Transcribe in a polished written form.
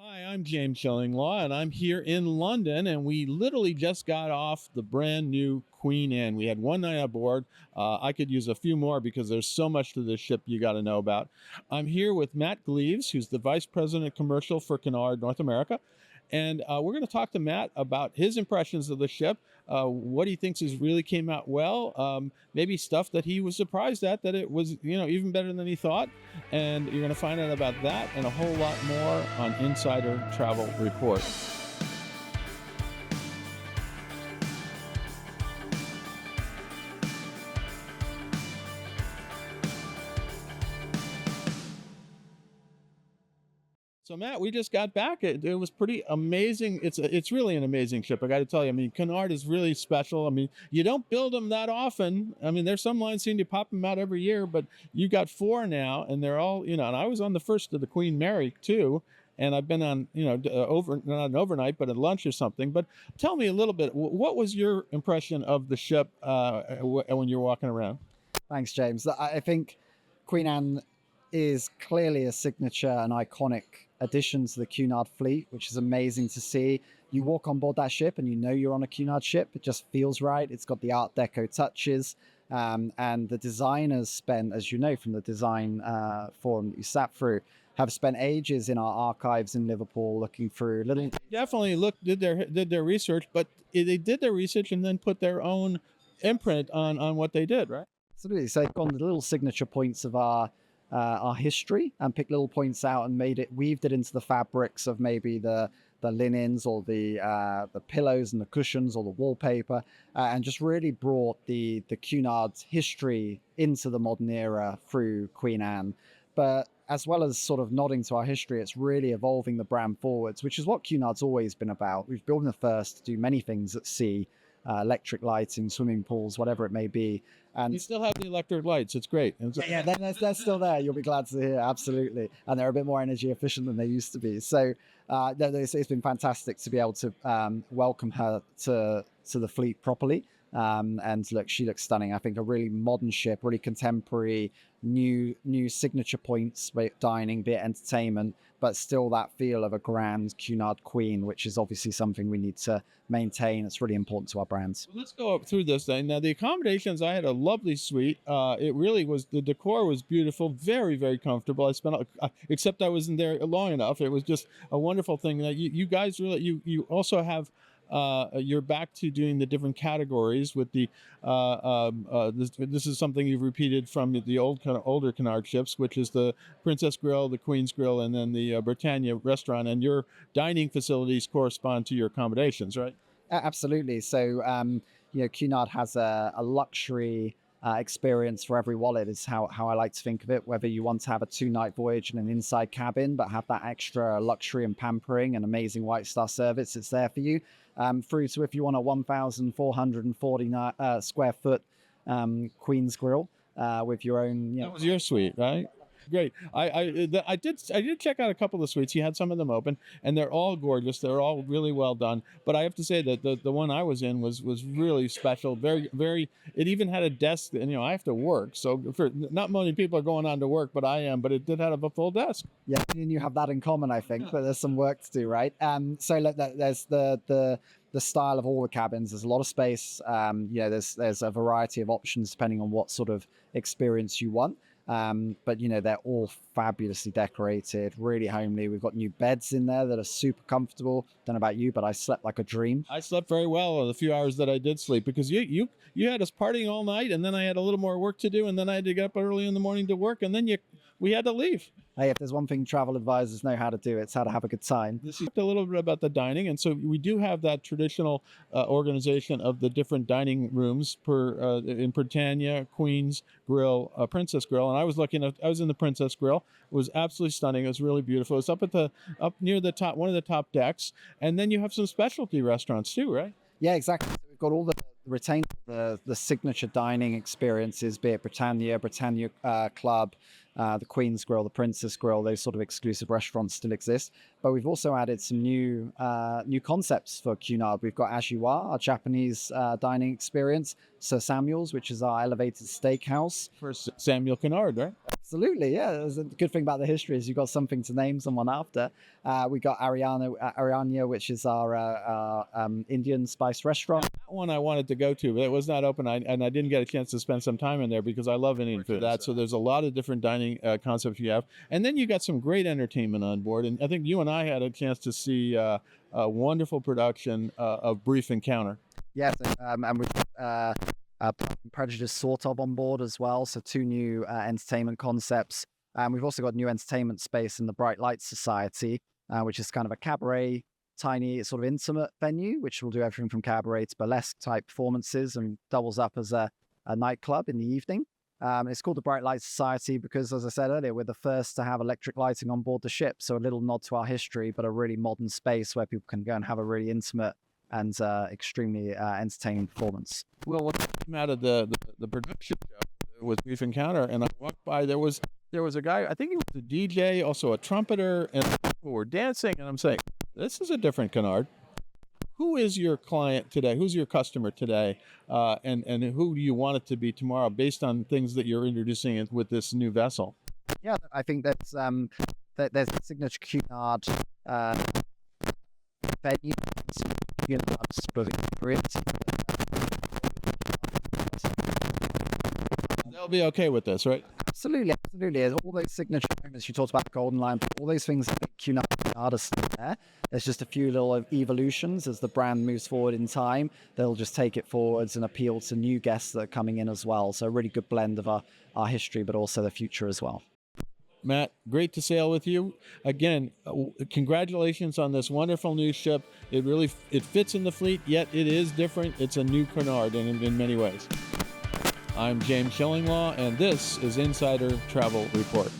Hi, I'm James Shillinglaw, and I'm here in London. And we literally just got off the brand new Queen Anne. We had one night aboard. I could use a few more because there's so much to this ship you got to know about. I'm here with Matt Gleaves, who's the Vice President of Commercial for Cunard North America. And we're going to talk to Matt about his impressions of the ship, what he thinks has really came out well, maybe stuff that he was surprised at that it was, even better than he thought. And you're going to find out about that and a whole lot more on Insider Travel Report. So Matt, we just got back. It was pretty amazing. It's really an amazing ship. I got to tell you. I mean, Cunard is really special. I mean, you don't build them that often. I mean, there's some lines seem to pop them out every year, but you got four now, and they're all And I was on the first of the Queen Mary too, and I've been on over not an overnight, but a lunch or something. But tell me a little bit. What was your impression of the ship when you're walking around? Thanks, James. I think Queen Anne is clearly a signature and iconic addition to the Cunard fleet, which is amazing to see. You walk on board that ship and you know you're on a Cunard ship. It just feels right. It's got the Art Deco touches. And the designers spent, as you know from the design forum that you sat through, have spent ages in our archives in Liverpool looking through little. Definitely did their research, but they did their research and then put their own imprint on what they did, right? Absolutely. So they've gone the little signature points of our history and picked little points out and weaved it into the fabrics of maybe the linens or the pillows and the cushions or the wallpaper, and just really brought the Cunard's history into the modern era through Queen Anne. But as well as sort of nodding to our history, it's really evolving the brand forwards, which is what Cunard's always been about. We've been the first to do many things at sea, electric lighting, swimming pools, whatever it may be. And You still have the electric lights. It's great. yeah, they're still there. You'll be glad to hear, absolutely. And they're a bit more energy efficient than they used to be. So it's been fantastic to be able to welcome her to the fleet properly. And look, she looks stunning. I think a really modern ship, really contemporary, new signature points, be it dining, be it entertainment, but still that feel of a grand Cunard Queen, which is obviously something we need to maintain. It's really important to our brands. Let's go up through this thing. Now, the accommodations, I had a lovely suite. It really was, the decor was beautiful, very, very comfortable. Except I wasn't there long enough. It was just a wonderful thing that you guys really, you also have you're back to doing the different categories with the this is something you've repeated from the older Cunard ships, which is the Princess Grill, the Queen's Grill, and then the Britannia restaurant. And your dining facilities correspond to your accommodations, right? Absolutely. So, Cunard has a luxury experience for every wallet, is how I like to think of it. Whether you want to have a 2-night voyage in an inside cabin, but have that extra luxury and pampering and amazing White Star service, it's there for you. Through to if you want a 1,440 square foot Queen's Grill with your own. That was your suite, right? Great. I did check out a couple of suites. You had some of them open, and they're all gorgeous. They're all really well done. But I have to say that the one I was in was really special. Very, very. It even had a desk. And I have to work, so not many people are going on to work, but I am. But it did have a full desk. Yeah, and you have that in common, I think. But there's some work to do, right? So look, there's the style of all the cabins. There's a lot of space. There's a variety of options depending on what sort of experience you want. But they're all fabulously decorated, really homely. We've got new beds in there that are super comfortable. Don't know about you, but I slept like a dream. I slept very well the few hours that I did sleep, because you had us partying all night, and then I had a little more work to do, and then I had to get up early in the morning to work, and then we had to leave. Hey, if there's one thing travel advisors know how to do, it's how to have a good time. This is a little bit about the dining, and so we do have that traditional organization of the different dining rooms in Britannia, Queen's Grill, Princess Grill, and I was in the Princess Grill. It was absolutely stunning. It was really beautiful. It's up near the top, one of the top decks, and then you have some specialty restaurants too, right? Yeah, exactly. So we've got all the signature dining experiences, be it Britannia Club, the Queen's Grill, the Princess Grill. Those sort of exclusive restaurants still exist, but we've also added some new concepts for Cunard. We've got Ashiwa, our Japanese dining experience, Sir Samuel's, which is our elevated steakhouse. For Samuel Cunard, right? Absolutely, yeah. There's a good thing about the history is you've got something to name someone after. We got Ariana, which is our Indian spice restaurant. That one I wanted to go to, but it was not open, and I didn't get a chance to spend some time in there because I love Indian food. So there's a lot of different dining concepts you have, and then you got some great entertainment on board. And I think you and I had a chance to see a wonderful production of Brief Encounter. Yes, and we've Pride and Prejudice sort of on board as well. So two new entertainment concepts. And we've also got a new entertainment space in the Bright Lights Society, which is kind of a cabaret, tiny sort of intimate venue, which will do everything from cabaret to burlesque type performances and doubles up as a nightclub in the evening. It's called the Bright Lights Society because, as I said earlier, we're the first to have electric lighting on board the ship. So a little nod to our history, but a really modern space where people can go and have a really intimate and extremely entertaining performance. Well, what came out of the production show was Brief Encounter, and I walked by. There was a guy. I think he was a DJ, also a trumpeter, and people were dancing. And I'm saying, this is a different Cunard. Who is your client today? Who's your customer today? And who do you want it to be tomorrow, based on things that you're introducing with this new vessel? Yeah, I think there's the signature Cunard venue. They'll be okay with this, right? Absolutely. All those signature moments you talked about, the Golden Line, all those things that make Cunard are still there. There's just a few little evolutions as the brand moves forward in time. They'll just take it forwards and appeal to new guests that are coming in as well. So a really good blend of our history, but also the future as well. Matt, great to sail with you. Again, congratulations on this wonderful new ship. It fits in the fleet, yet it is different. It's a new Cunard in many ways. I'm James Shillinglaw, and this is Insider Travel Report.